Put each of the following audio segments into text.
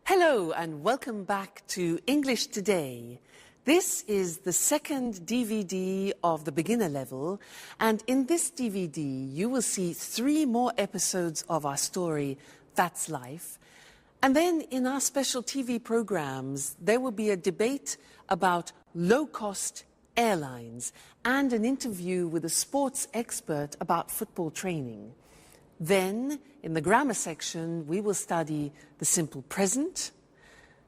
Hello and welcome back to English Today. This is the second DVD of the beginner level, and in this DVD you will see 3 more episodes of our story, That's Life. And then in our special TV programs there will be a debate about low-cost airlines and an interview with a sports expert about football training. Then, in the grammar section, we will study the simple present,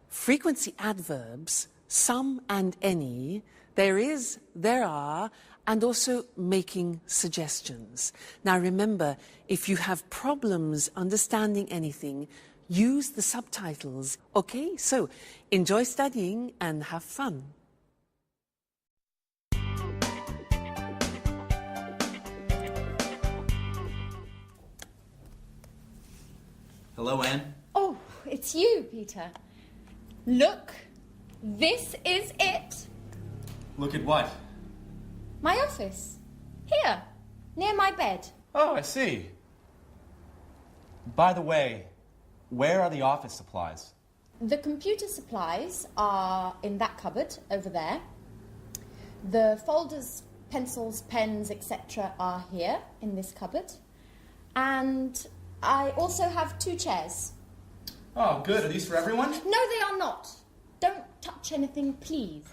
frequency adverbs, some and any, there is, there are, and also making suggestions. Now remember, if you have problems understanding anything, use the subtitles. Okay, so enjoy studying and have fun. Hello, Anne. Oh, it's you, Peter. Look, this is it. Look at what? My office. Here, near my bed. Oh, I see. By the way, where are the office supplies? The computer supplies are in that cupboard over there. The folders, pencils, pens, etc. are here in this cupboard. And I also have 2 chairs. Oh, good. Are these for everyone? No, they are not. Don't touch anything, please.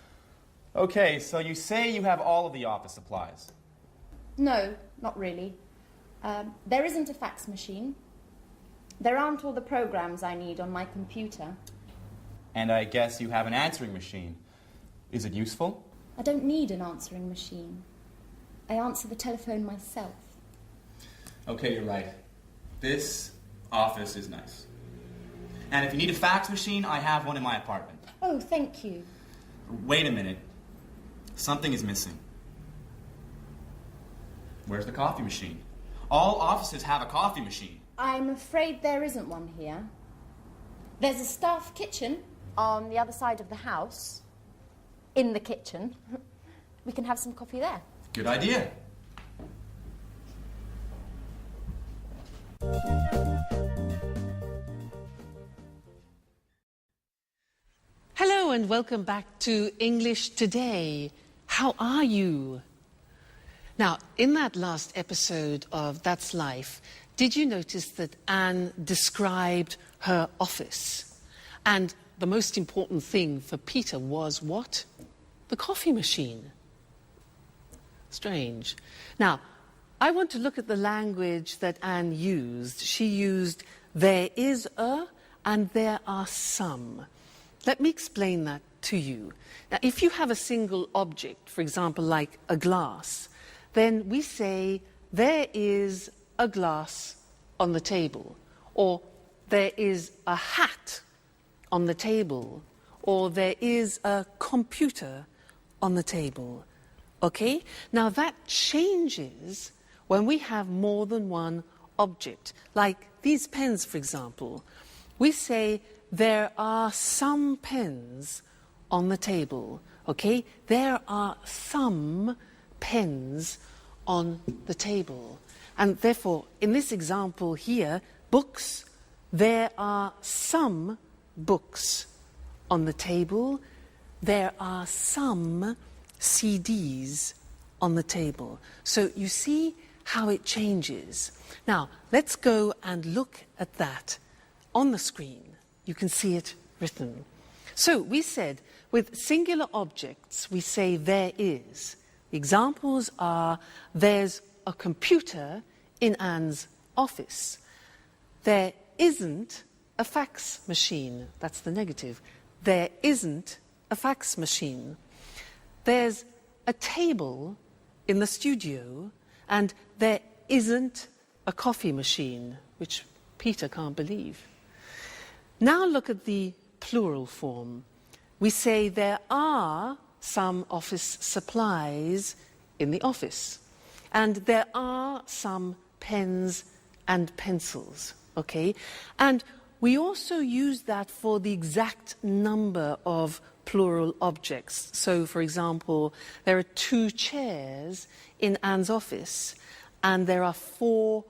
Okay, so you say you have all of the office supplies. No, not really. There isn't a fax machine. There aren't all the programs I need on my computer. And I guess you have an answering machine. Is it useful? I don't need an answering machine. I answer the telephone myself. Okay, you're right. This office is nice. And if you need a fax machine, I have one in my apartment. Oh, thank you. Wait a minute. Something is missing. Where's the coffee machine? All offices have a coffee machine. I'm afraid there isn't one here. There's a staff kitchen on the other side of the house. In the kitchen. We can have some coffee there. Good idea. Hello and welcome back to English Today. How are you? Now, in that last episode of That's Life, did you notice that Anne described her office? And the most important thing for Peter was what? The coffee machine. Strange. Now, I want to look at the language that Anne used. She used there is a and there are some. Let me explain that to you. Now, if you have a single object, for example, like a glass, then we say there is a glass on the table, or there is a hat on the table, or there is a computer on the table. Okay? Now that changes when we have more than one object. Like these pens, for example. We say there are some pens on the table. Okay? There are some pens on the table. And therefore, in this example here, books, there are some books on the table. There are some CDs on the table. So you see how it changes. Now, let's go and look at that on the screen. You can see it written. So we said, with singular objects, we say there is. The examples are, there's a computer in Anne's office. There isn't a fax machine. That's the negative. There isn't a fax machine. There's a table in the studio, and there isn't a coffee machine, which Peter can't believe. Now look at the plural form. We say there are some office supplies in the office, and there are some pens and pencils, okay? And we also use that for the exact number of plural objects. So, for example, there are 2 chairs in Anne's office, and there are 4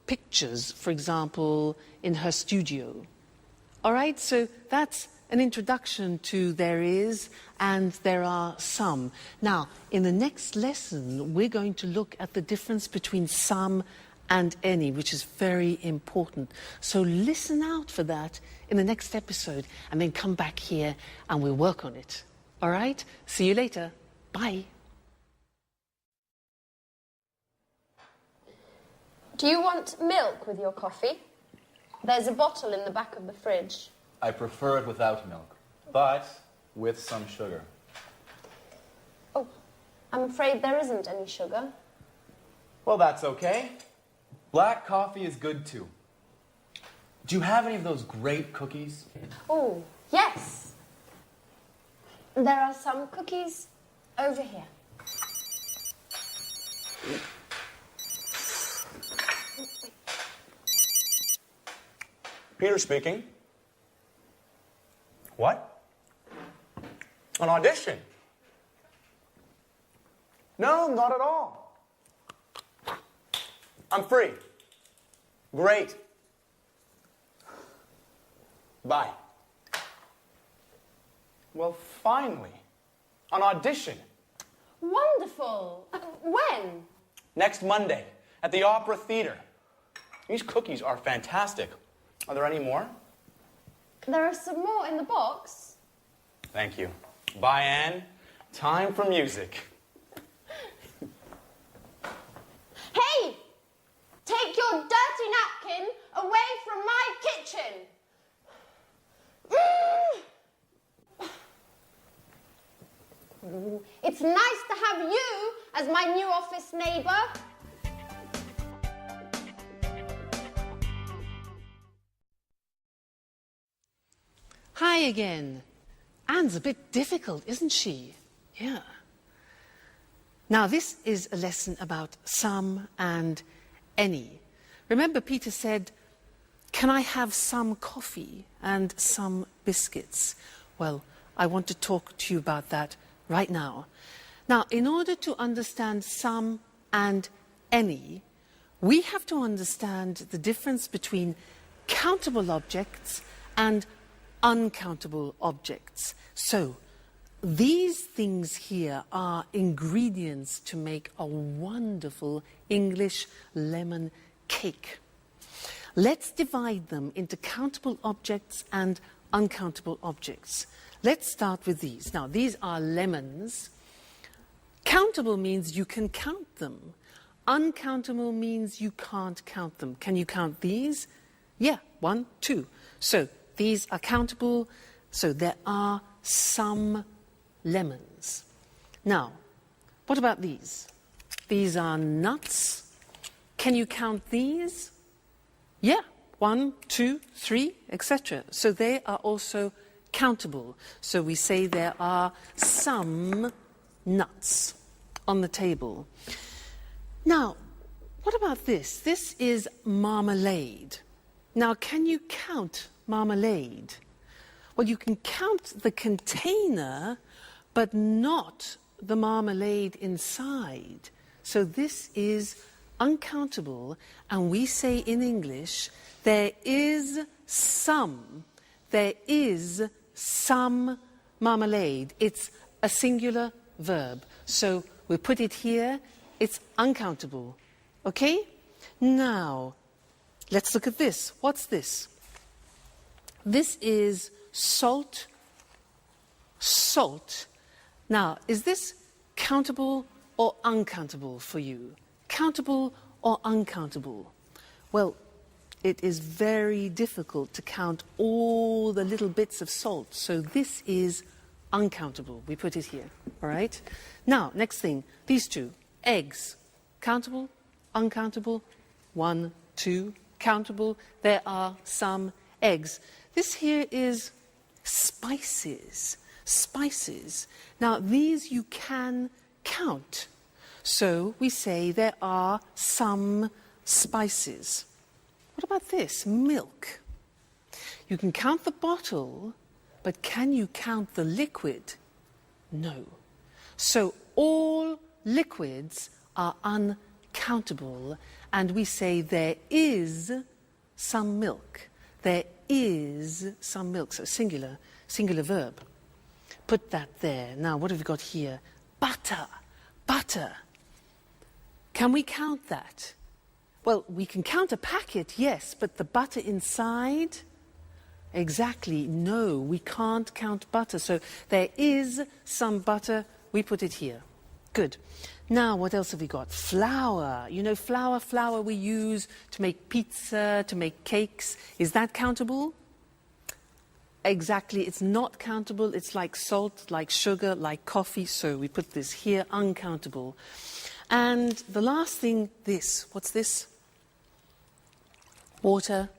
pictures, for example, in her studio. All right, so that's an introduction to there is and there are some. Now, in the next lesson, we're going to look at the difference between some and any, which is very important. So listen out for that in the next episode and then come back here and we'll work on it. All right? See you later. Bye. Do you want milk with your coffee? There's a bottle in the back of the fridge. I prefer it without milk, but with some sugar. Oh, I'm afraid there isn't any sugar. Well, that's okay. Black coffee is good too. Do you have any of those great cookies? Oh, yes. There are some cookies over here. Peter speaking. What? An audition? No, not at all. I'm free. Great. Bye. Well, finally, an audition. Wonderful. When? Next Monday at the Opera Theater. These cookies are fantastic. Are there any more? There are some more in the box. Thank you. Bye, Anne. Time for music. Hey! Take your dirty napkin away from my kitchen. It's nice to have you as my new office neighbour. Hi again. Anne's a bit difficult, isn't she? Yeah. Now, this is a lesson about some and any. Remember, Peter said, "Can I have some coffee and some biscuits?" Well, I want to talk to you about that right now. Now, in order to understand some and any, we have to understand the difference between countable objects and uncountable objects. So, these things here are ingredients to make a wonderful English lemon cake. Let's divide them into countable objects and uncountable objects. Let's start with these. Now, these are lemons. Countable means you can count them. Uncountable means you can't count them. Can you count these? Yeah, 1, 2. So, these are countable, so there are some lemons. Now, what about these? These are nuts. Can you count these? Yeah, 1, 2, 3, etc. So they are also countable. So we say there are some nuts on the table. Now, what about this? This is marmalade. Now, can you count marmalade? Well, you can count the container, but not the marmalade inside. So this is uncountable, and we say in English, there is some marmalade. It's a singular verb. So we put it here, it's uncountable. Okay? Now, let's look at this. What's this? This is salt. Salt. Now, is this countable or uncountable for you? Countable or uncountable? Well, it is very difficult to count all the little bits of salt. So this is uncountable. We put it here, all right? Now, next thing, these two. Eggs. Countable, uncountable, 1, 2, countable. There are some eggs. This here is spices. Spices. Now, these you can count. So we say there are some spices. What about this? Milk. You can count the bottle, but can you count the liquid? No. So all liquids are uncountable, and we say there is some milk. There is some milk. So singular verb. Put that there. Now, what have we got here? Butter. Butter. Can we count that? Well, we can count a packet, yes, but the butter inside? Exactly, no, we can't count butter. So there is some butter, we put it here. Good. Now, what else have we got? Flour. You know, flour we use to make pizza, to make cakes. Is that countable? Exactly, it's not countable. It's like salt, like sugar, like coffee. So we put this here, uncountable. And the last thing, this. What's this? Water.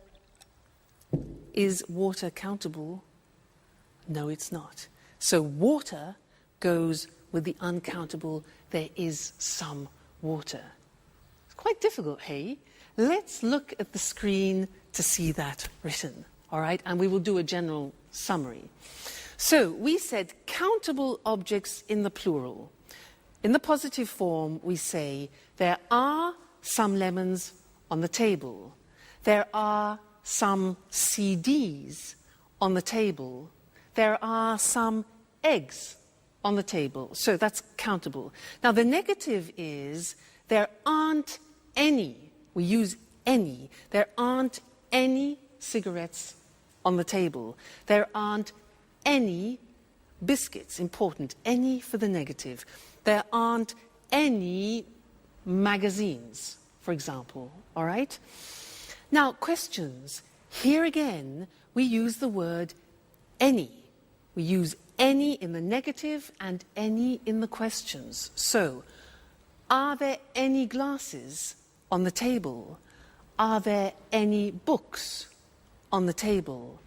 Is water countable? No, it's not. So water goes with the uncountable. There is some water. It's quite difficult, hey? Let's look at the screen to see that written, all right? And we will do a general summary. So we said countable objects in the plural. In the positive form, we say there are some lemons on the table. There are some CDs on the table. There are some eggs on the table. So that's countable. Now the negative is there aren't any. We use any. There aren't any cigarettes on the table. There aren't any biscuits. Important. Any for the negative. There aren't any magazines, for example. All right? Now, questions. Here again, we use the word any. We use any in the negative and any in the questions. So, are there any glasses on the table? Are there any books on the table?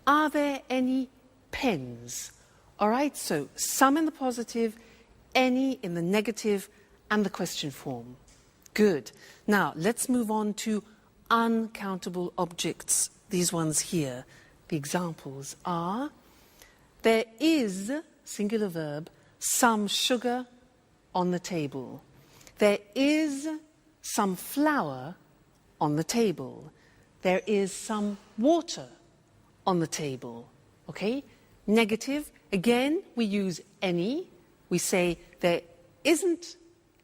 Are there any pens? All right, so some in the positive, any in the negative, and the question form. Good. Now, let's move on to uncountable objects. These ones here. The examples are, there is, singular verb, some sugar on the table. There is some flour on the table. There is some water on the table. Okay? Negative, again, we use any. We say there isn't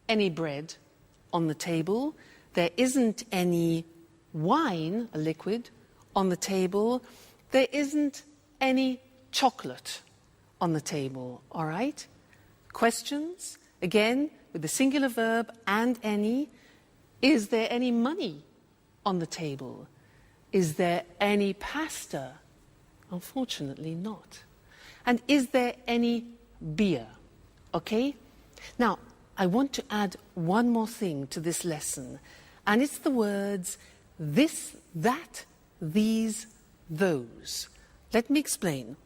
any bread on the table. There isn't any wine, a liquid, on the table. There isn't any chocolate on the table, all right? Questions, again, with the singular verb and any. Is there any money on the table? Is there any pasta? Unfortunately not. And is there any beer? Okay? Now, I want to add one more thing to this lesson, and it's the words this, that, these, those. Let me explain.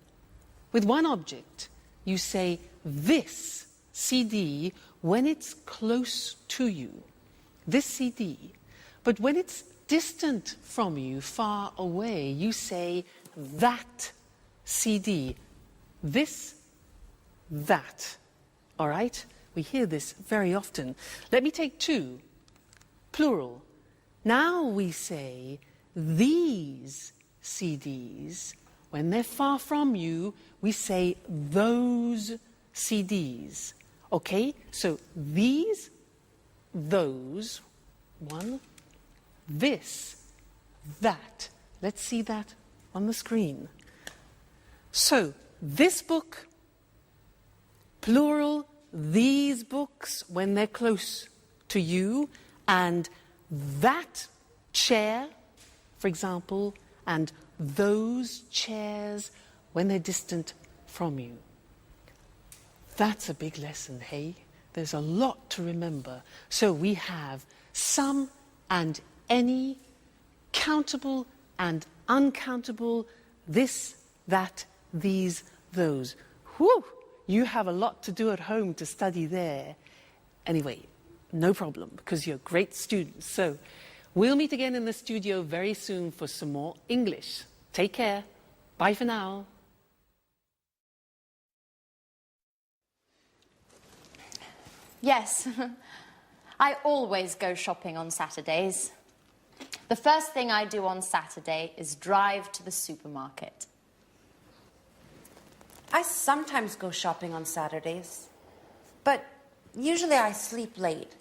With one object, you say this CD when it's close to you. This CD. But when it's distant from you, far away, you say that CD. This, that. All right? We hear this very often. Let me take two. Plural. Now we say these CDs. When they're far from you, we say those CDs. Okay? So these, those, one, this, that. Let's see that on the screen. So, this book, plural, these books when they're close to you, and that chair, for example, and those chairs when they're distant from you. That's a big lesson, hey? There's a lot to remember. So we have some and any, countable and uncountable, this, that, these, those. Whew! You have a lot to do at home to study there. Anyway, no problem, because you're great students. So we'll meet again in the studio very soon for some more English. Take care. Bye for now. Yes, I always go shopping on Saturdays. The first thing I do on Saturday is drive to the supermarket. I sometimes go shopping on Saturdays, but usually I sleep late.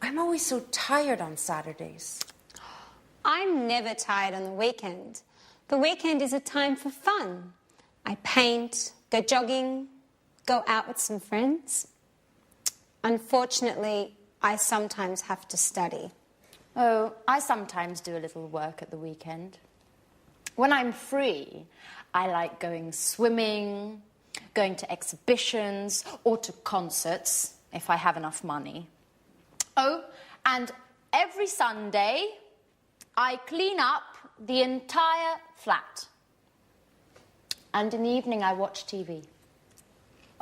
I'm always so tired on Saturdays. I'm never tired on the weekend. The weekend is a time for fun. I paint, go jogging, go out with some friends. Unfortunately, I sometimes have to study. Oh, I sometimes do a little work at the weekend. When I'm free, I like going swimming, going to exhibitions, or to concerts, if I have enough money. Oh, and every Sunday, I clean up the entire flat. And in the evening, I watch TV.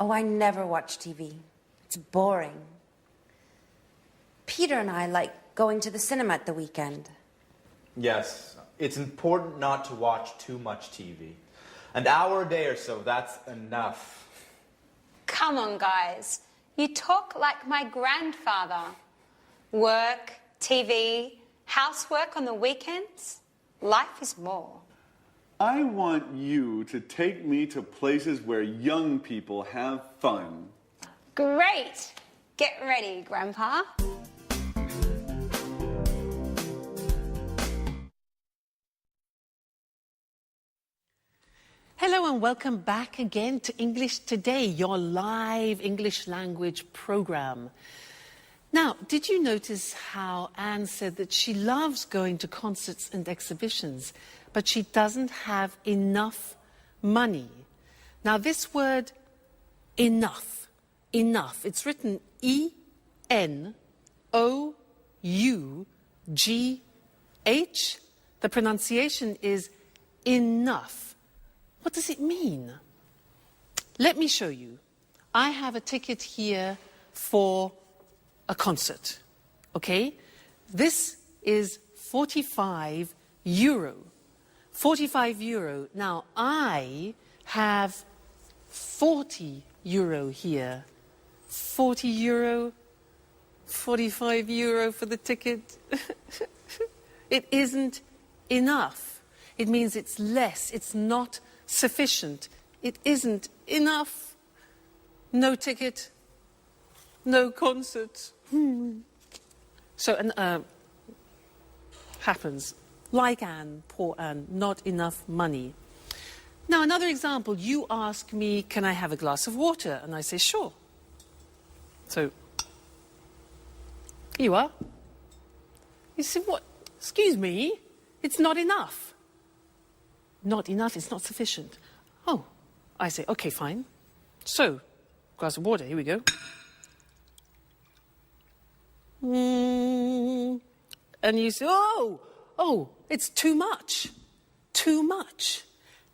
Oh, I never watch TV. It's boring. Peter and I like going to the cinema at the weekend. Yes, it's important not to watch too much TV. An hour a day or so, that's enough. Come on, guys. You talk like my grandfather. Work, TV, housework on the weekends. Life is more. I want you to take me to places where young people have fun. Great. Get ready, Grandpa. Hello and welcome back again to English Today, your live English language program. Now, did you notice how Anne said that she loves going to concerts and exhibitions, but she doesn't have enough money? Now, this word enough, it's written E-N-O-U-G-H. The pronunciation is enough. What does it mean? Let me show you. I have a ticket here for a concert, okay? This is 45 euro. 45 euro. Now, I have 40 euro here. 40 euro, 45 euro for the ticket. It isn't enough. It means it's less, it's not sufficient. It isn't enough. No ticket, no concert. So, happens. Like Anne, poor Anne, not enough money. Now, another example. You ask me, can I have a glass of water? And I say, sure. So, here you are. You say, what? Excuse me? It's not enough. Not enough, it's not sufficient. Oh, I say, okay, fine. So, glass of water, here we go. And you say, oh, it's too much. Too much.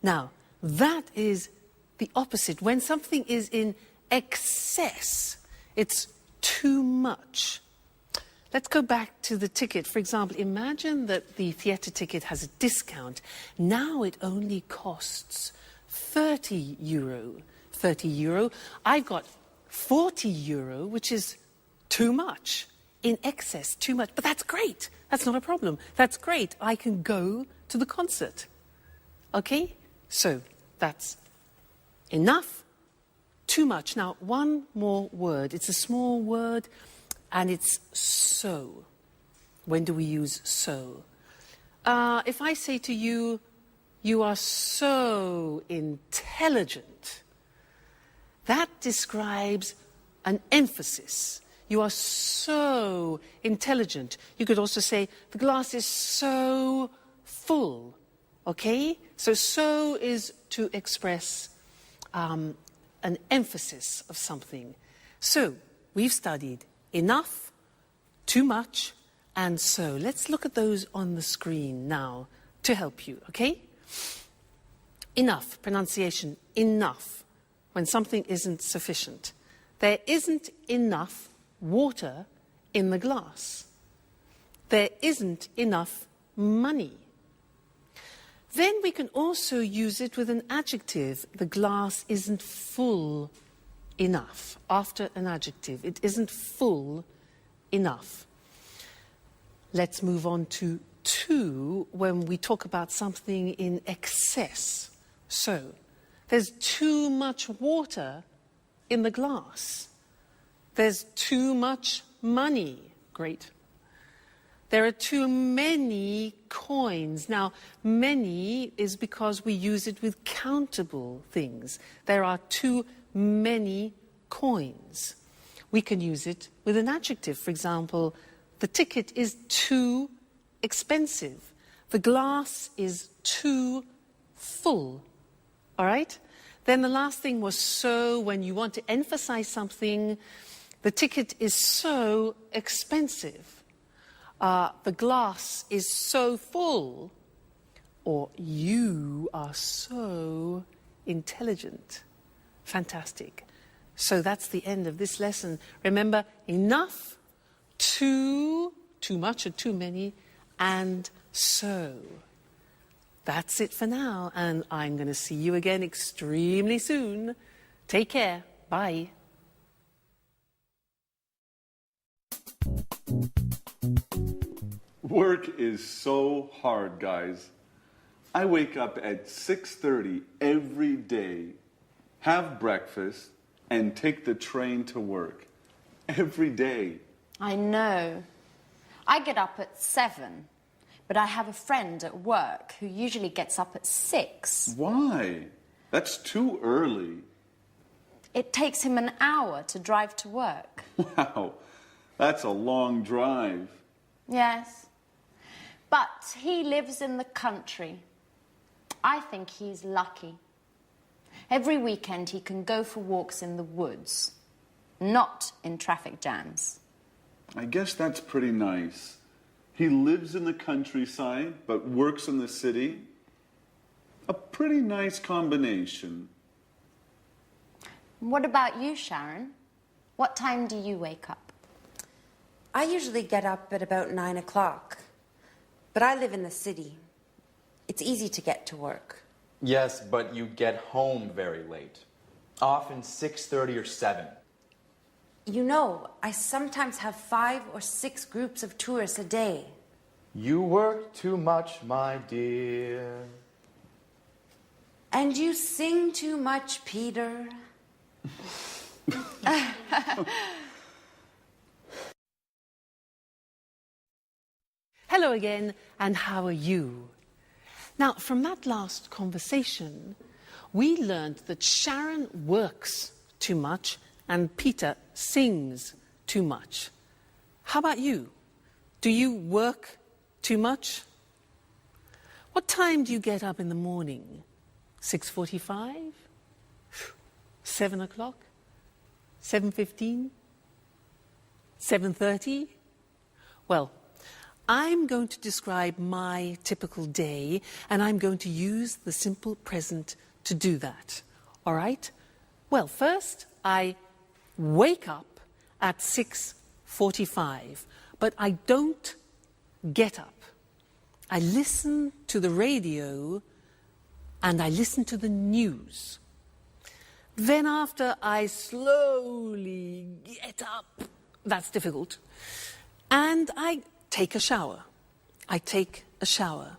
Now, that is the opposite. When something is in excess, it's too much. Let's go back to the ticket. For example, imagine that the theatre ticket has a discount. Now it only costs 30 euro. 30 euro. I've got 40 euro, which is too much. In excess, too much. But that's great. That's not a problem. That's great. I can go to the concert. Okay? So, that's enough, too much. Now, one more word. It's a small word. And it's so. When do we use so? If I say to you, you are so intelligent, that describes an emphasis. You are so intelligent. You could also say, the glass is so full. Okay? So is to express an emphasis of something. So, we've studied enough, too much, and so. Let's look at those on the screen now to help you, okay? Enough, pronunciation, enough, when something isn't sufficient. There isn't enough water in the glass. There isn't enough money. Then we can also use it with an adjective. The glass isn't full enough. After an adjective, it isn't full enough. let's move on to too when we talk about something in excess. So, there's too much water in the glass. There's too much money. Great. There are too many coins. Now, many is because we use it with countable things. There are too many coins. We can use it with an adjective. For example, the ticket is too expensive. The glass is too full. All right? Then the last thing was so, when you want to emphasize something. The ticket is so expensive. The glass is so full. Or you are so intelligent. Fantastic. So that's the end of this lesson. Remember, enough, too much or too many, and so. That's it for now, and I'm going to see you again extremely soon. Take care. Bye. Work is so hard, guys. I wake up at 6:30 every day, have breakfast, and take the train to work. Every day. I know. I get up at 7, but I have a friend at work who usually gets up at 6. Why? That's too early. It takes him an hour to drive to work. Wow, that's a long drive. Yes. But he lives in the country. I think he's lucky. Every weekend he can go for walks in the woods, not in traffic jams. I guess that's pretty nice. He lives in the countryside, but works in the city. A pretty nice combination. What about you, Sharon? What time do you wake up? I usually get up at about 9 o'clock, but I live in the city. It's easy to get to work. Yes, but you get home very late. Often 6:30 or 7. You know, I sometimes have 5 or 6 groups of tourists a day. You work too much, my dear. And you sing too much, Peter. Hello again, and how are you? Now, from that last conversation, we learned that Sharon works too much and Peter sings too much. How about you? Do you work too much? What time do you get up in the morning? 6:45? 7 o'clock? 7:15? 7:30? Well, I'm going to describe my typical day, and I'm going to use the simple present to do that. All right? Well, first, I wake up at 6:45, but I don't get up. I listen to the radio and I listen to the news. Then after I slowly get up, that's difficult, and I take a shower. I take a shower.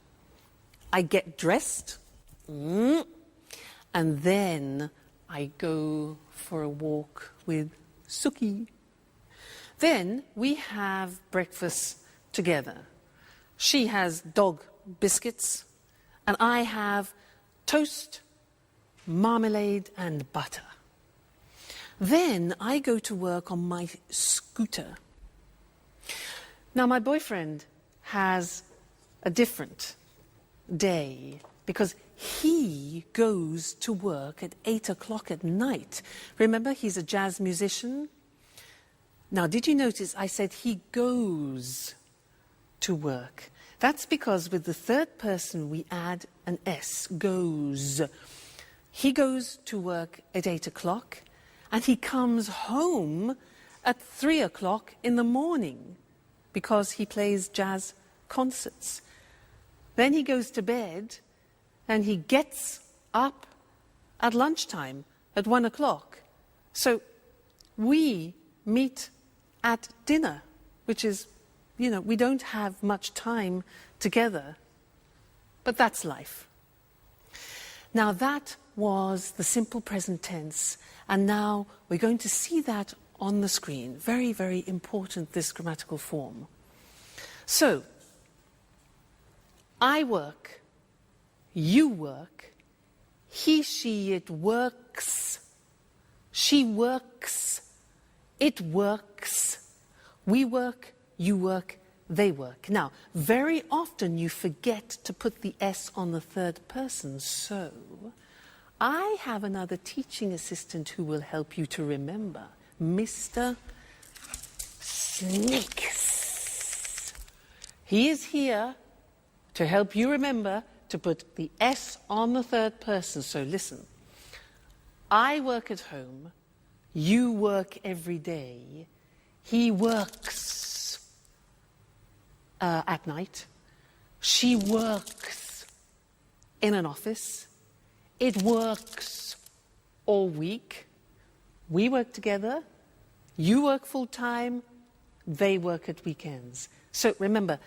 I get dressed, and then I go for a walk with Suki. Then we have breakfast together. She has dog biscuits, and I have toast, marmalade, and butter. Then I go to work on my scooter. Now, my boyfriend has a different day because he goes to work at 8 o'clock at night. Remember, he's a jazz musician. Now, did you notice I said he goes to work? That's because with the third person we add an S, goes. He goes to work at 8 o'clock and he comes home at 3 o'clock in the morning because he plays jazz concerts. Then he goes to bed and he gets up at lunchtime at 1 o'clock. So we meet at dinner, which is You know, we don't have much time together. But that's life. Now that was the simple present tense, and now we're going to see that on the screen. Very, very important, this grammatical form. So, I work, you work, he, she, it works, she works, it works, we work, you work, they work. Now, very often you forget to put the S on the third person, so I have another teaching assistant who will help you to remember. Mr. Snakes. He is here to help you remember to put the S on the third person. So listen. I work at home. You work every day. He works at night. She works in an office. It works all week. We work together. You work full time. They work at weekends. So remember,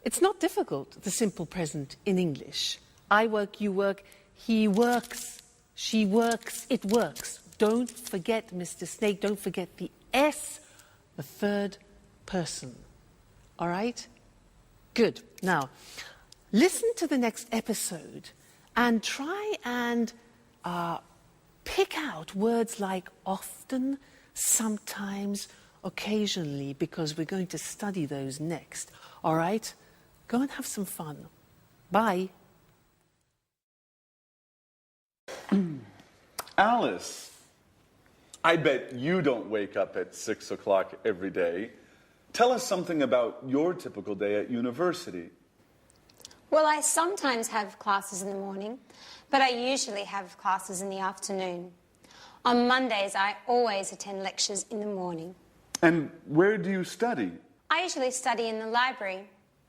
it's not difficult, the simple present in English. I work, you work, he works, she works, it works. Don't forget, Mr. Snake, don't forget the S, the third person. All right? Good. Now, listen to the next episode and try and pick out words like often, sometimes, occasionally, because we're going to study those next. All right? Go and have some fun. Bye. Alice, I bet you don't wake up at 6 o'clock every day. Tell us something about your typical day at university. Well, I sometimes have classes in the morning, but I usually have classes in the afternoon. On Mondays, I always attend lectures in the morning. And where do you study? I usually study in the library,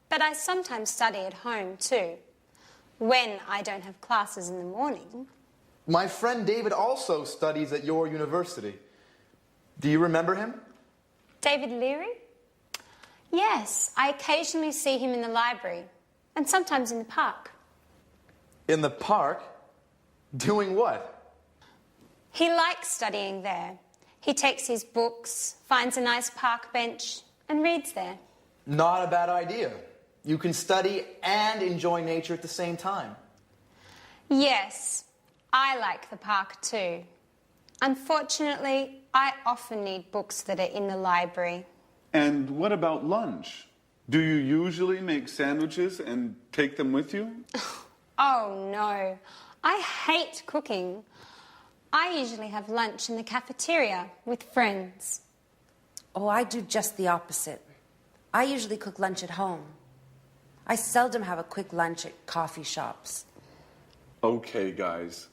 but I sometimes study at home too, when I don't have classes in the morning. My friend David also studies at your university. Do you remember him? David Leary? Yes, I occasionally see him in the library, and sometimes in the park. In the park? Doing what? He likes studying there. He takes his books, finds a nice park bench, and reads there. Not a bad idea. You can study and enjoy nature at the same time. Yes, I like the park too. Unfortunately, I often need books that are in the library. And what about lunch? Do you usually make sandwiches and take them with you? Oh no, I hate cooking. I usually have lunch in the cafeteria with friends. Oh, I do just the opposite. I usually cook lunch at home. I seldom have a quick lunch at coffee shops. Okay, guys.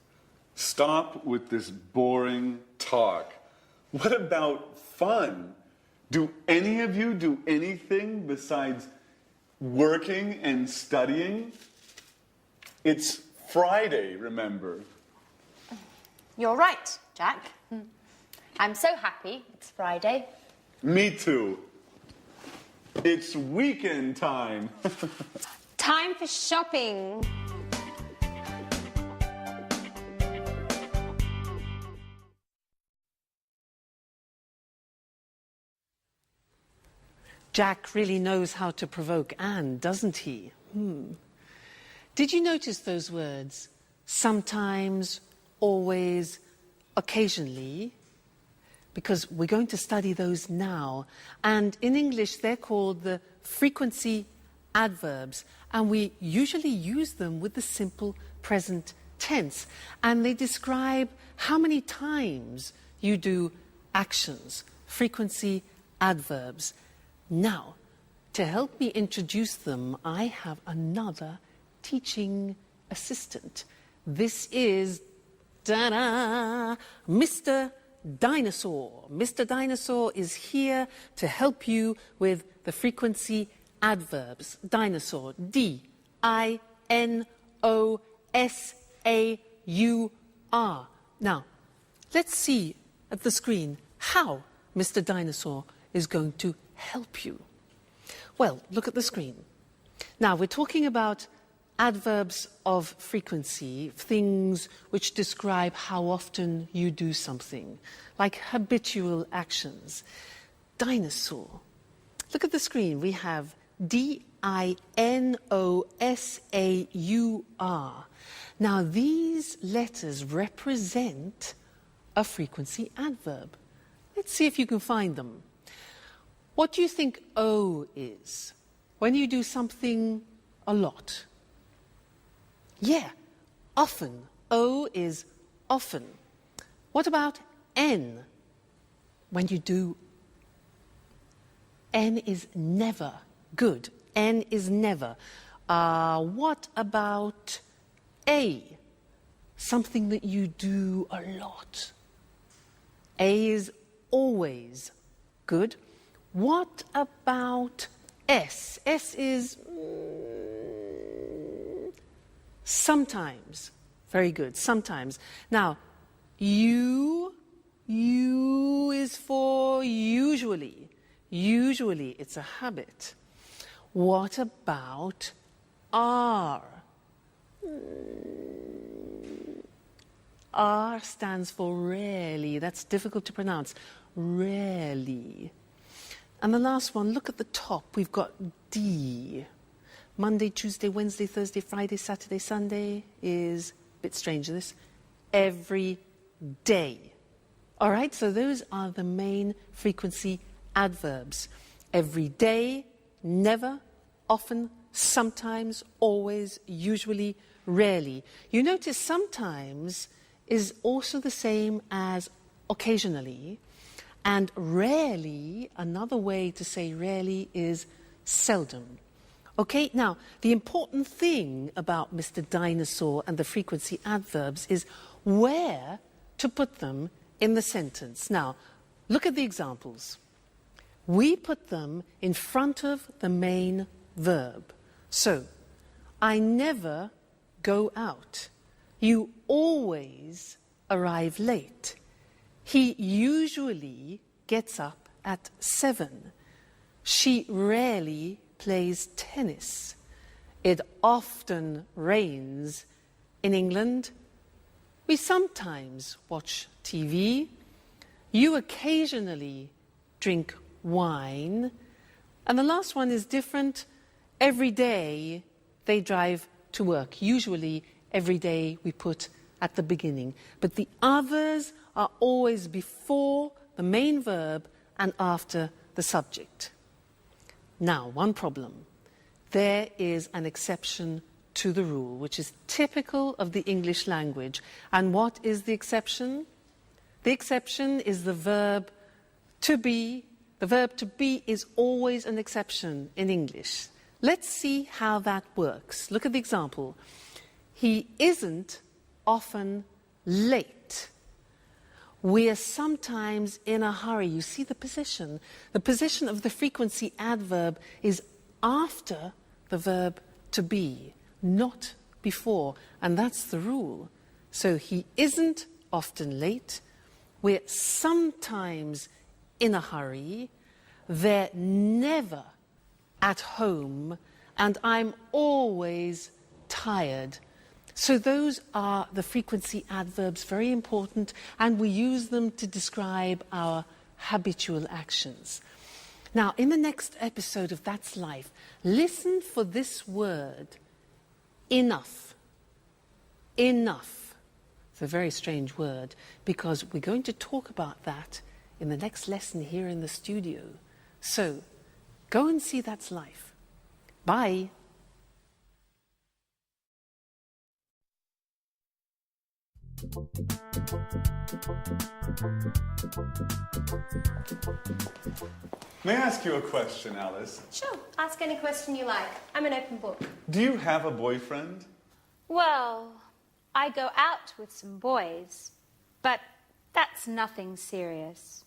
Stop with this boring talk. What about fun? Do any of you do anything besides working and studying? It's Friday, remember? You're right, Jack. I'm so happy it's Friday. Me too. It's weekend time. Time for shopping. Jack really knows how to provoke Anne, doesn't he? Did you notice those words? Sometimes, always, occasionally? Because we're going to study those now. And in English, they're called the frequency adverbs. And we usually use them with the simple present tense. And they describe how many times you do actions, frequency adverbs. Now, to help me introduce them, I have another teaching assistant. This is, ta-da, Mr. Dinosaur. Mr. Dinosaur is here to help you with the frequency adverbs. Dinosaur, D-I-N-O-S-A-U-R. Now, let's see at the screen how Mr. Dinosaur is going to help you. Well, look at the screen. Now, we're talking about adverbs of frequency, things which describe how often you do something, like habitual actions. Dinosaur. Look at the screen. We have D-I-N-O-S-A-U-R. Now, these letters represent a frequency adverb. Let's see if you can find them. What do you think O is? When you do something a lot. Yeah, often. O is often. What about N? When you do, N is never. Good. N is never. What about A? Something that you do a lot. A is always. Good. What about S? S is sometimes. Very good, sometimes. Now, U is for usually. Usually, it's a habit. What about R? R stands for rarely. That's difficult to pronounce. Rarely. And the last one, look at the top. We've got D. Monday, Tuesday, Wednesday, Thursday, Friday, Saturday, Sunday is, a bit strange this, every day. All right, so those are the main frequency adverbs. Every day, never, often, sometimes, always, usually, rarely. You notice sometimes is also the same as occasionally, and rarely, another way to say rarely is seldom. Okay, now, the important thing about Mr. Dinosaur and the frequency adverbs is where to put them in the sentence. Now, look at the examples. We put them in front of the main verb. So, I never go out. You always arrive late. He usually gets up at 7. She rarely plays tennis. It often rains in England. We sometimes watch TV. You occasionally drink wine. And the last one is different. Every day they drive to work. Usually every day we put at the beginning. But the others are always before the main verb and after the subject. Now, one problem. There is an exception to the rule, which is typical of the English language. And what is the exception? The exception is the verb to be. The verb to be is always an exception in English. Let's see how that works. Look at the example. He isn't often late. We are sometimes in a hurry. You see the position. The position of the frequency adverb is after the verb to be, not before. And that's the rule. So he isn't often late. We're sometimes in a hurry. They're never at home. And I'm always tired. So those are the frequency adverbs, very important, and we use them to describe our habitual actions. Now, in the next episode of That's Life, listen for this word, enough. Enough. It's a very strange word, because we're going to talk about that in the next lesson here in the studio. So, go and see That's Life. Bye. May I ask you a question, Alice? Sure, ask any question you like. I'm an open book. Do you have a boyfriend? Well, I go out with some boys, but that's nothing serious.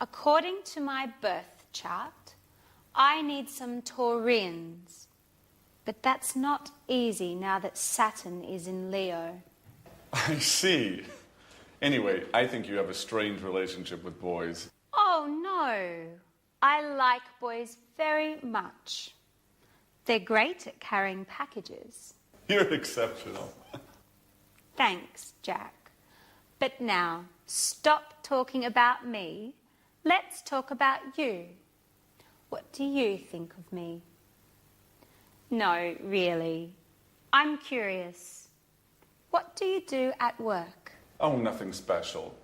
According to my birth chart, I need some Taurians. But that's not easy now that Saturn is in Leo. I see. Anyway, I think you have a strange relationship with boys. Oh, no. I like boys very much. They're great at carrying packages. You're exceptional. Thanks, Jack. But now, stop talking about me. Let's talk about you. What do you think of me? No, really. I'm curious. What do you do at work? Oh, nothing special.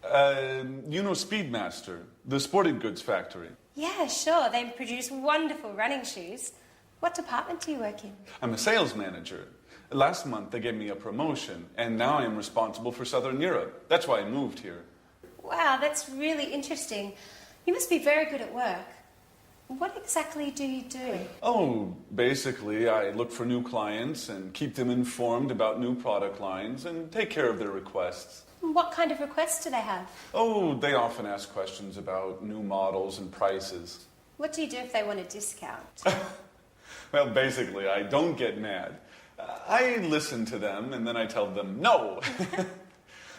You know Speedmaster, the sporting goods factory. Yeah, sure. They produce wonderful running shoes. What department do you work in? I'm a sales manager. Last month they gave me a promotion, and now I am responsible for Southern Europe. That's why I moved here. Wow, that's really interesting. You must be very good at work. What exactly do you do? Oh, basically, I look for new clients and keep them informed about new product lines and take care of their requests. What kind of requests do they have? Oh, they often ask questions about new models and prices. What do you do if they want a discount? Well, basically, I don't get mad. I listen to them and then I tell them no.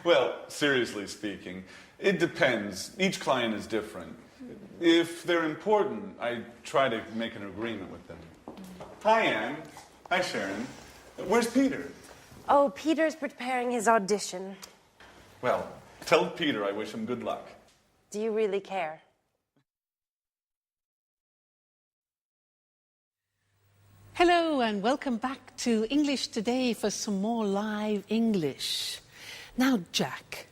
Well, seriously speaking, it depends. Each client is different. If they're important, I try to make an agreement with them. Hi, Anne. Hi, Sharon. Where's Peter? Oh, Peter's preparing his audition. Well, tell Peter I wish him good luck. Do you really care? Hello and welcome back to English Today for some more live English. Now, Jack,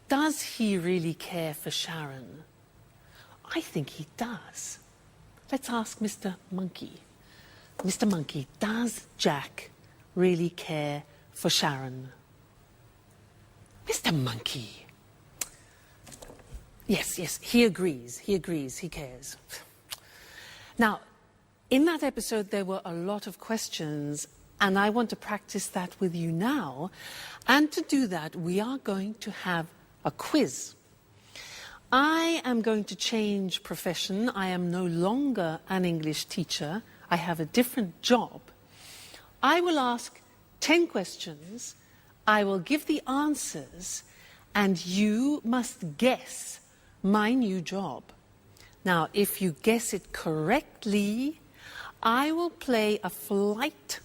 does he really care for Sharon? I think he does. Let's ask Mr. Monkey. Mr. Monkey, does Jack really care for Sharon? Mr. Monkey. Yes, he agrees, he cares. Now, in that episode, there were a lot of questions, and I want to practice that with you now. And to do that, we are going to have a quiz. I am going to change profession. I am no longer an English teacher. I have a different job. I will ask 10 questions. I will give the answers, and you must guess my new job. Now, if you guess it correctly, I will play a flight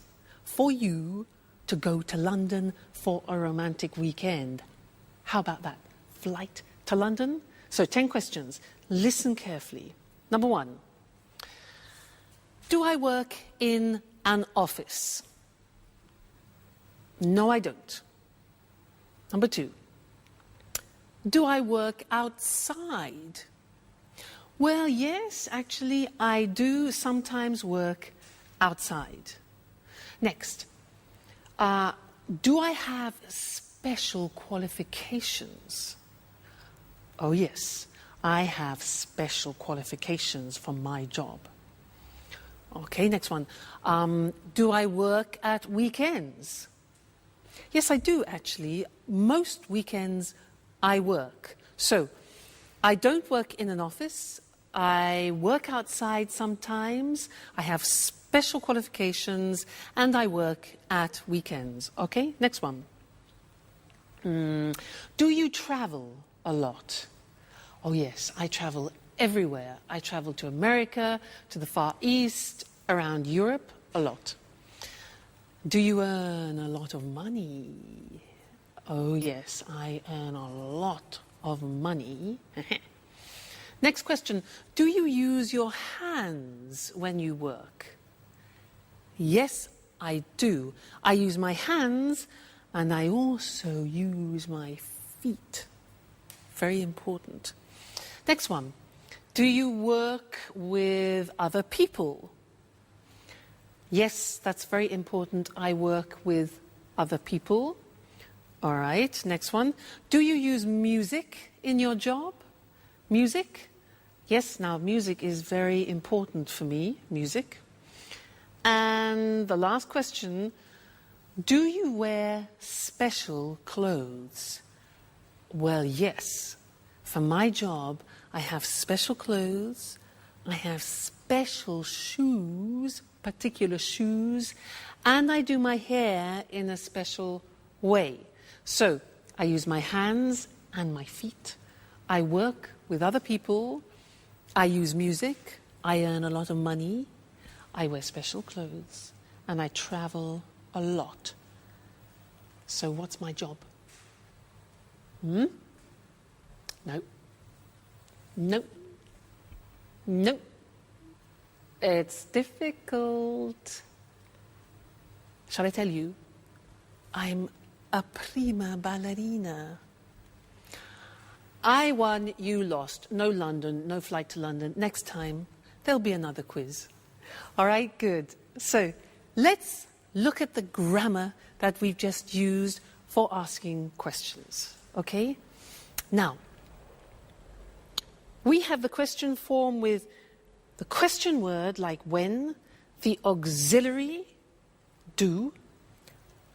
for you to go to London for a romantic weekend. How about that? Flight to London? So 10 questions. Listen carefully. Number 1. Do I work in an office? No, I don't. Number 2. Do I work outside? Well, yes, actually, I do sometimes work outside. Next, do I have special qualifications? Oh, yes, I have special qualifications for my job. Okay, next one. Do I work at weekends? Yes, I do, actually. Most weekends I work. So, I don't work in an office. I work outside sometimes. I have special qualifications, and I work at weekends. Okay, next one. Do you travel a lot? Oh, yes, I travel everywhere. I travel to America, to the Far East, around Europe, a lot. Do you earn a lot of money? Oh, yes, I earn a lot of money. Next question. Do you use your hands when you work? Yes, I do. I use my hands, and I also use my feet. Very important. Next one. Do you work with other people? Yes, that's very important. I work with other people. All right, next one. Do you use music in your job? Music? Yes, now music is very important for me, music. And the last question, do you wear special clothes? Well, yes. For my job, I have special clothes, I have special shoes, particular shoes, and I do my hair in a special way. So, I use my hands and my feet. I work with other people, I use music, I earn a lot of money, I wear special clothes, and I travel a lot. So what's my job? No. Nope. Nope. It's difficult. Shall I tell you? I'm a prima ballerina. I won, you lost. No London, no flight to London. Next time, there'll be another quiz. All right, good. So let's look at the grammar that we've just used for asking questions. Okay? Now, we have the question form with the question word like when, the auxiliary, do,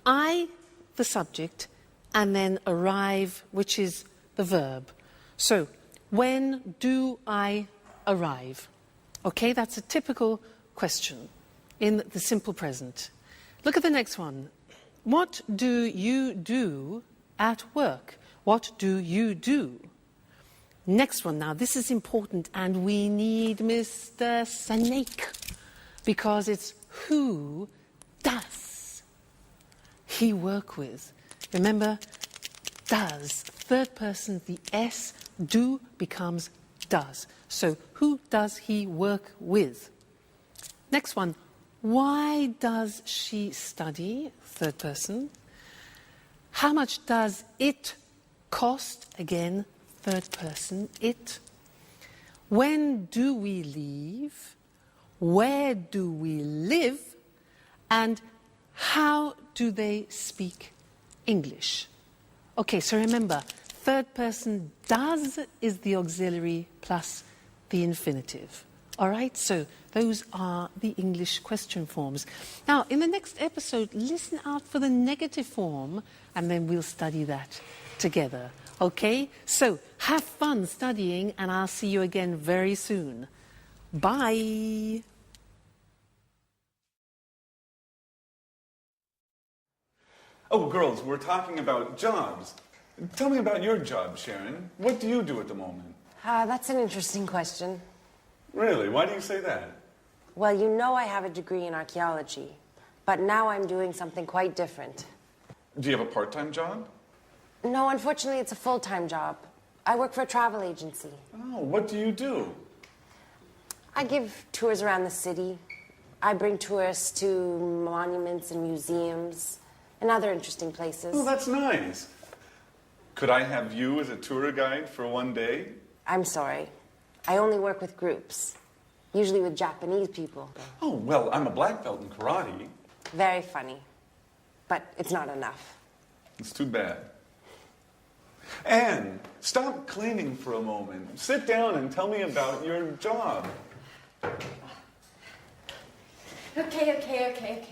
I, the subject, and then arrive, which is the verb. So, when do I arrive? Okay, that's a typical question in the simple present. Look at the next one. What do you do at work? What do you do? Next one now, this is important, and we need Mr. Snake, because it's who does he work with? Remember, does, third person, the S, do becomes does. So, who does he work with? Next one, why does she study? Third person. How much does it cost? Again, third person, it. When do we leave? Where do we live? And how do they speak English? Okay, so remember, third person does is the auxiliary plus the infinitive. All right, so those are the English question forms. Now, in the next episode, listen out for the negative form, and then we'll study that together. Okay, so have fun studying, and I'll see you again very soon. Bye. Oh, girls, we're talking about jobs. Tell me about your job, Sharon. What do you do at the moment? That's an interesting question. Really? Why do you say that? Well, you know I have a degree in archaeology, but now I'm doing something quite different. Do you have a part-time job? No, unfortunately, it's a full-time job. I work for a travel agency. Oh, what do you do? I give tours around the city. I bring tourists to monuments and museums and other interesting places. Oh, that's nice. Could I have you as a tour guide for one day? I'm sorry. I only work with groups, usually with Japanese people. Oh, well, I'm a black belt in karate. Very funny, but it's not enough. It's too bad. Anne, stop cleaning for a moment. Sit down and tell me about your job. Okay.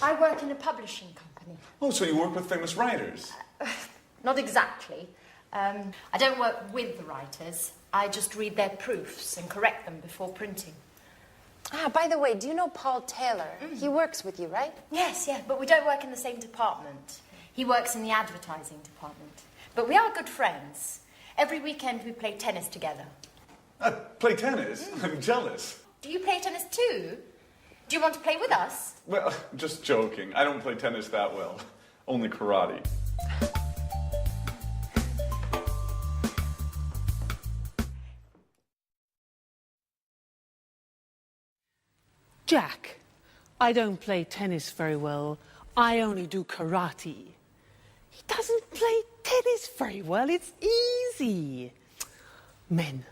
I work in a publishing company. Oh, so you work with famous writers? Not exactly. I don't work with the writers. I just read their proofs and correct them before printing. By the way, do you know Paul Taylor? He works with you, right? Yes, but we don't work in the same department. He works in the advertising department. But we are good friends. Every weekend we play tennis together. Play tennis? I'm jealous. Do you play tennis too? Do you want to play with us? Well, just joking. I don't play tennis that well. Only karate. Jack, I don't play tennis very well. I only do karate. He doesn't play tennis very well. It's easy. Men.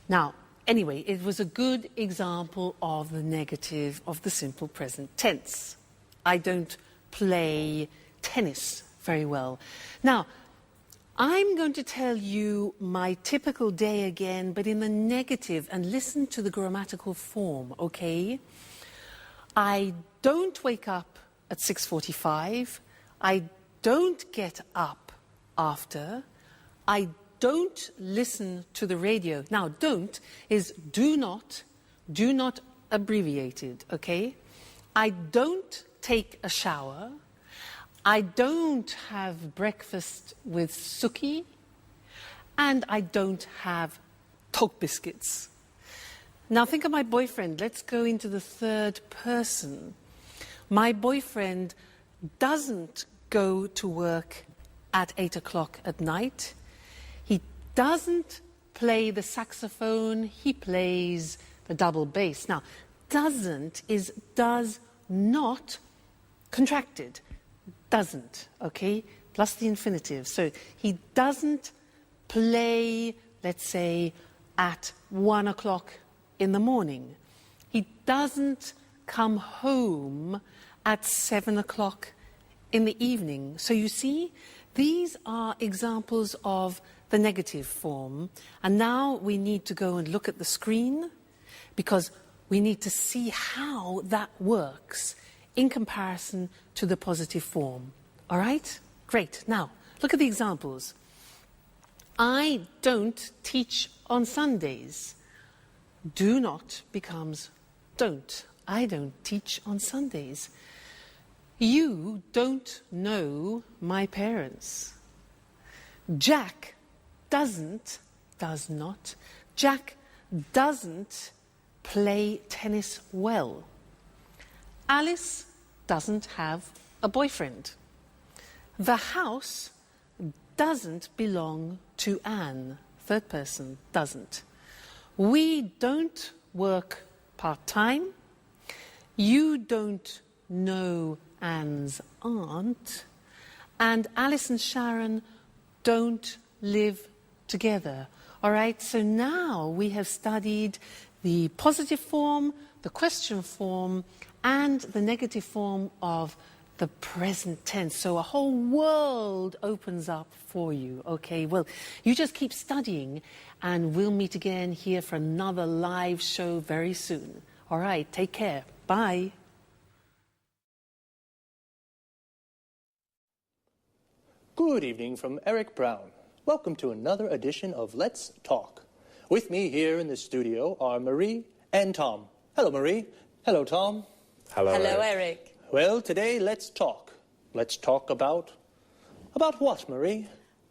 Now, anyway, it was a good example of the negative of the simple present tense. I don't play tennis very well. Now, I'm going to tell you my typical day again, but in the negative, and listen to the grammatical form, okay? I don't wake up at 6:45. I don't get up after. I don't listen to the radio. Now, don't is do not abbreviated, okay? I don't take a shower. I don't have breakfast with Suki, and I don't have dog biscuits. Now think of my boyfriend. Let's go into the third person. My boyfriend doesn't go to work at 8 o'clock at night. He doesn't play the saxophone. He plays the double bass. Now, doesn't is does not contracted. Doesn't, okay? Plus the infinitive. So he doesn't play, let's say, at 1 o'clock in the morning. He doesn't come home at 7 o'clock in the evening. So you see, these are examples of the negative form. And now we need to go and look at the screen because we need to see how that works in comparison to the positive form. All right? Great. Now, look at the examples. I don't teach on Sundays. Do not becomes don't. I don't teach on Sundays. You don't know my parents. Jack doesn't, does not. Jack doesn't play tennis well. Alice doesn't have a boyfriend. The house doesn't belong to Anne. Third person, doesn't. We don't work part-time. You don't know Anne's aunt. And Alice and Sharon don't live together. All right, so now we have studied the positive form, the question form, and the negative form of the present tense. So a whole world opens up for you. Okay, well, you just keep studying and we'll meet again here for another live show very soon. All right, take care. Bye. Good evening from Eric Brown. Welcome to another edition of Let's Talk. With me here in the studio are Marie and Tom. Hello, Marie. Hello, Tom. Hello, Eric. Well, today, let's talk. Let's talk about what, Marie?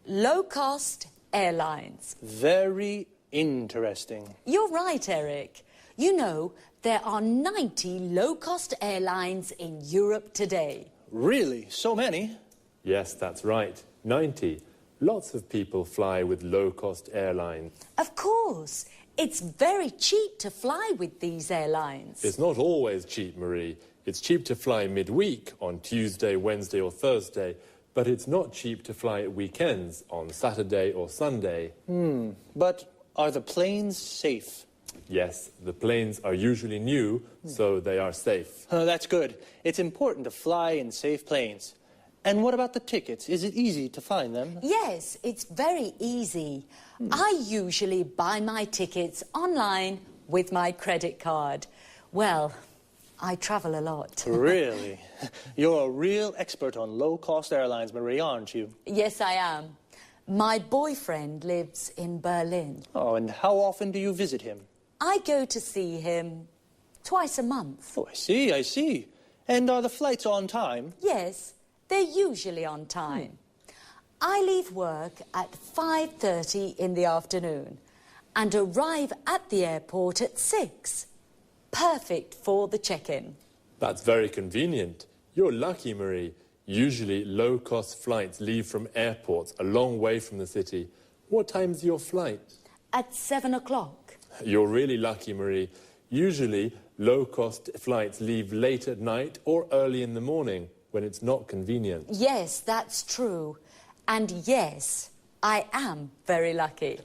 Low-cost airlines. Very interesting. You're right, Eric. You know, there are 90 low-cost airlines in Europe today. Really? So many? Yes, that's right. 90. Lots of people fly with low-cost airlines. Of course. It's very cheap to fly with these airlines. It's not always cheap, Marie. It's cheap to fly midweek on Tuesday, Wednesday or Thursday, but it's not cheap to fly at weekends on Saturday or Sunday. But are the planes safe? Yes, the planes are usually new, so they are safe. That's good. It's important to fly in safe planes. And what about the tickets? Is it easy to find them? Yes, it's very easy. I usually buy my tickets online with my credit card. Well, I travel a lot. Really? You're a real expert on low-cost airlines, Marie, aren't you? Yes, I am. My boyfriend lives in Berlin. Oh, and how often do you visit him? I go to see him twice a month. Oh, I see. And are the flights on time? Yes, they're usually on time. I leave work at 5:30 in the afternoon and arrive at the airport at 6. Perfect for the check-in. That's very convenient. You're lucky, Marie. Usually low-cost flights leave from airports a long way from the city. What time's your flight? At 7 o'clock. You're really lucky, Marie. Usually low-cost flights leave late at night or early in the morning when it's not convenient. Yes, that's true. And yes, I am very lucky.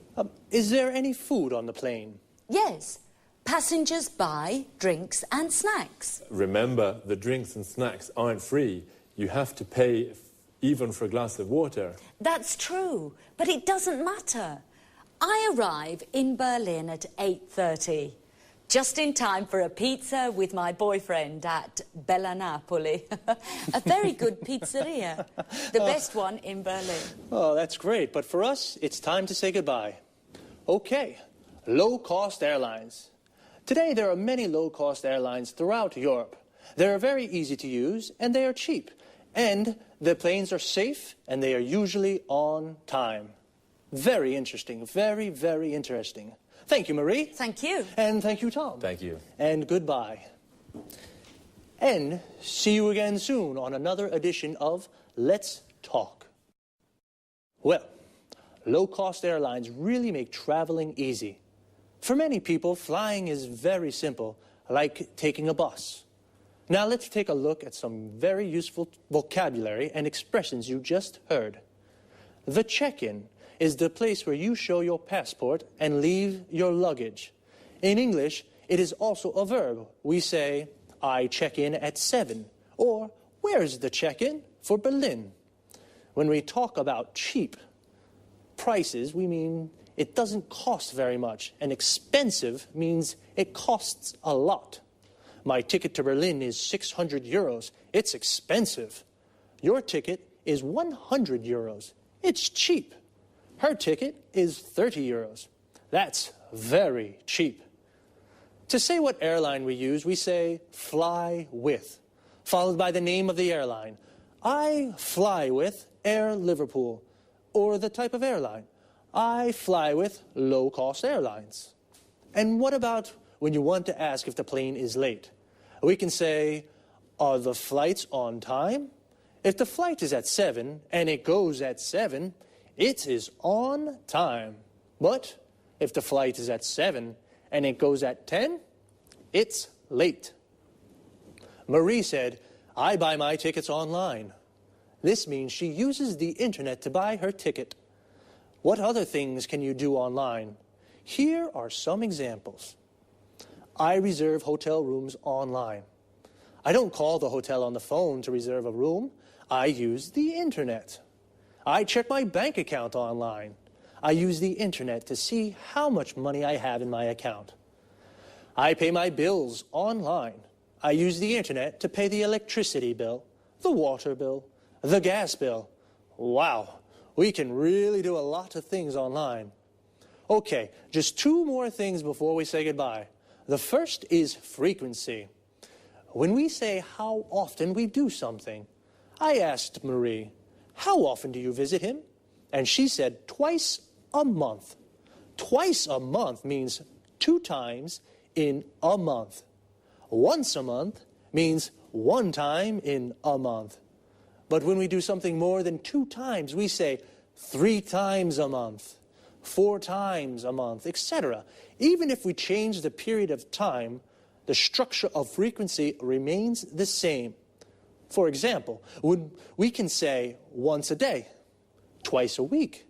Is there any food on the plane? Yes. Passengers buy drinks and snacks. Remember, the drinks and snacks aren't free. You have to pay even for a glass of water. That's true, but it doesn't matter. I arrive in Berlin at 8:30, just in time for a pizza with my boyfriend at Bella Napoli. A very good pizzeria, the best one in Berlin. Oh, that's great, but for us, it's time to say goodbye. Okay, low-cost airlines. Today, there are many low-cost airlines throughout Europe. They are very easy to use, and they are cheap. And the planes are safe, and they are usually on time. Very interesting, very, very interesting. Thank you, Marie. Thank you. And thank you, Tom. Thank you. And goodbye. And see you again soon on another edition of Let's Talk. Well, low-cost airlines really make traveling easy. For many people, flying is very simple, like taking a bus. Now let's take a look at some very useful vocabulary and expressions you just heard. The check-in is the place where you show your passport and leave your luggage. In English, it is also a verb. We say, I check in at 7, or where's the check-in for Berlin? When we talk about cheap prices, we mean it doesn't cost very much, and expensive means it costs a lot. My ticket to Berlin is 600 euros. It's expensive. Your ticket is 100 euros. It's cheap. Her ticket is 30 euros. That's very cheap. To say what airline we use, we say fly with, followed by the name of the airline. I fly with Air Liverpool, or the type of airline. I fly with low-cost airlines. And what about when you want to ask if the plane is late? We can say, are the flights on time? If the flight is at 7 and it goes at 7, it is on time. But if the flight is at 7 and it goes at 10, it's late. Marie said, I buy my tickets online. This means she uses the internet to buy her ticket. What other things can you do online? Here are some examples. I reserve hotel rooms online. I don't call the hotel on the phone to reserve a room. I use the internet. I check my bank account online. I use the internet to see how much money I have in my account. I pay my bills online. I use the internet to pay the electricity bill, the water bill, the gas bill. Wow, we can really do a lot of things online. Okay, just 2 more things before we say goodbye. The first is frequency. When we say how often we do something, I asked Marie, how often do you visit him? And she said twice a month. Twice a month means 2 times in a month. Once a month means 1 time in a month. But when we do something more than 2 times, we say 3 times a month, 4 times a month, etc. Even if we change the period of time, the structure of frequency remains the same. For example, we can say once a day, twice a week.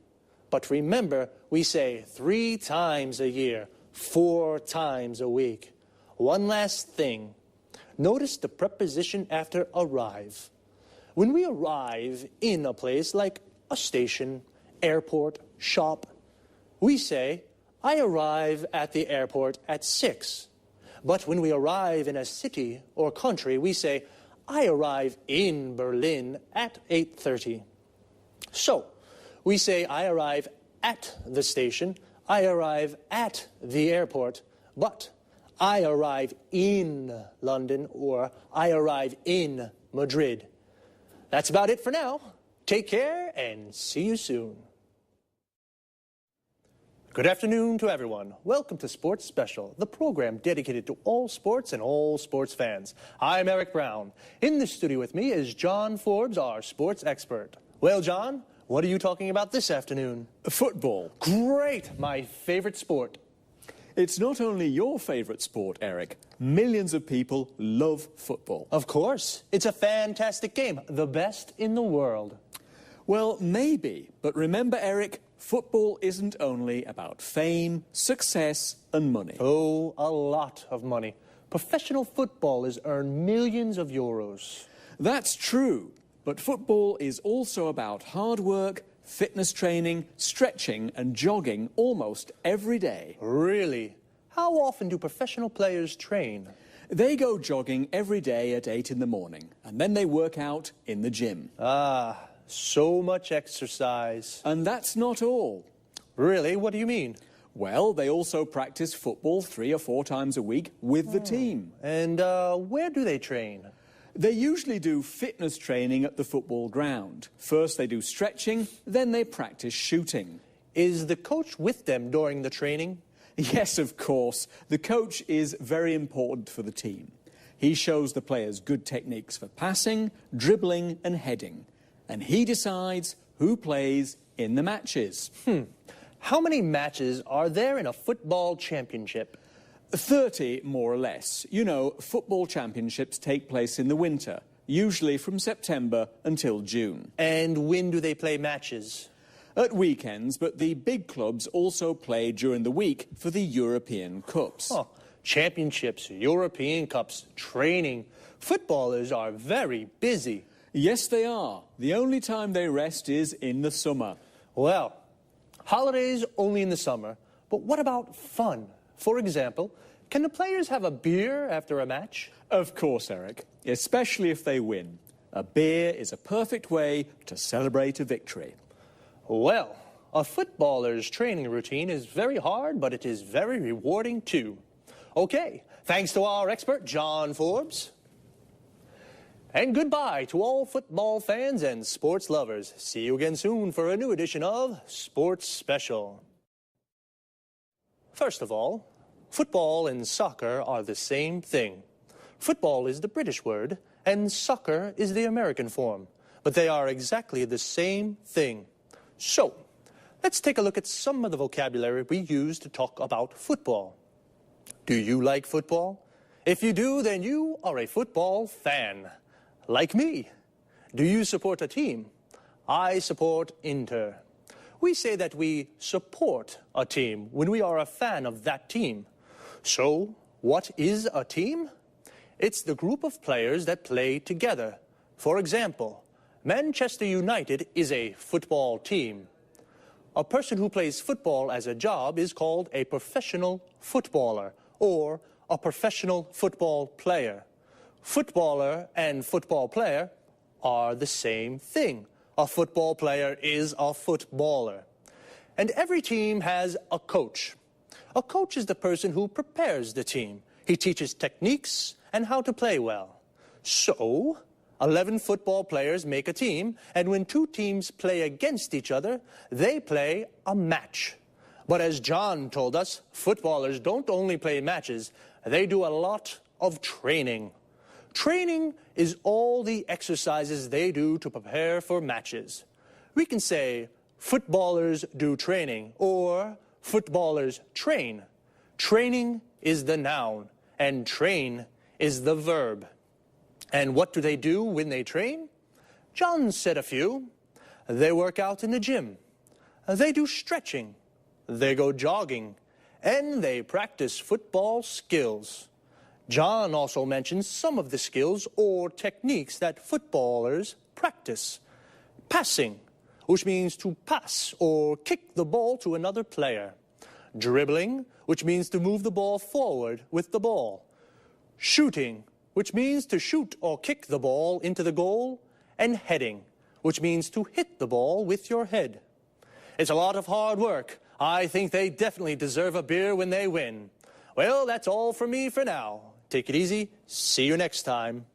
But remember, we say 3 times a year, 4 times a week. One last thing. Notice the preposition after arrive. When we arrive in a place like a station, airport, shop, we say, I arrive at the airport at 6. But when we arrive in a city or country, we say, I arrive in Berlin at 8:30. So, we say, I arrive at the station, I arrive at the airport, but I arrive in London or I arrive in Madrid. That's about it for now. Take care and see you soon. Good afternoon to everyone. Welcome to Sports Special, the program dedicated to all sports and all sports fans. I'm Eric Brown. In the studio with me is John Forbes, our sports expert. Well, John, what are you talking about this afternoon? Football. Great, my favorite sport. It's not only your favorite sport, Eric. Millions of people love football. Of course. It's a fantastic game, the best in the world. Well, maybe, but remember, Eric, football isn't only about fame, success, and money. Oh, a lot of money. Professional footballers earn millions of euros. That's true, but football is also about hard work, fitness training, stretching, and jogging almost every day. Really? How often do professional players train? They go jogging every day at 8 in the morning, and then they work out in the gym. Ah, so much exercise. And that's not all. Really? What do you mean? Well, they also practice football 3 or 4 times a week with the team. And where do they train? They usually do fitness training at the football ground. First they do stretching, then they practice shooting. Is the coach with them during the training? Yes, of course. The coach is very important for the team. He shows the players good techniques for passing, dribbling and heading. And he decides who plays in the matches. How many matches are there in a football championship? 30, more or less. You know, football championships take place in the winter, usually from September until June. And when do they play matches? At weekends, but the big clubs also play during the week for the European Cups. Oh, championships, European Cups, training. Footballers are very busy. Yes, they are. The only time they rest is in the summer. Well, holidays only in the summer, but what about fun? For example, can the players have a beer after a match? Of course, Eric, especially if they win. A beer is a perfect way to celebrate a victory. Well, a footballer's training routine is very hard, but it is very rewarding too. Okay, thanks to our expert, John Forbes. And goodbye to all football fans and sports lovers. See you again soon for a new edition of Sports Special. First of all, football and soccer are the same thing. Football is the British word, and soccer is the American form. But they are exactly the same thing. So, let's take a look at some of the vocabulary we use to talk about football. Do you like football? If you do, then you are a football fan. Like me. Do you support a team? I support Inter. We say that we support a team when we are a fan of that team. So, what is a team? It's the group of players that play together. For example, Manchester United is a football team. A person who plays football as a job is called a professional footballer or a professional football player. Footballer and football player are the same thing. A football player is a footballer. And every team has a coach. A coach is the person who prepares the team. He teaches techniques and how to play well. So, 11 football players make a team, and when two teams play against each other, they play a match. But as John told us, footballers don't only play matches, they do a lot of training. Training is all the exercises they do to prepare for matches. We can say, footballers do training, or footballers train. Training is the noun, and train is the verb. And what do they do when they train? John said a few. They work out in the gym. They do stretching. They go jogging. And they practice football skills. John also mentions some of the skills or techniques that footballers practice. Passing, which means to pass or kick the ball to another player. Dribbling, which means to move the ball forward with the ball. Shooting, which means to shoot or kick the ball into the goal. And heading, which means to hit the ball with your head. It's a lot of hard work. I think they definitely deserve a beer when they win. Well, that's all from me for now. Take it easy. See you next time.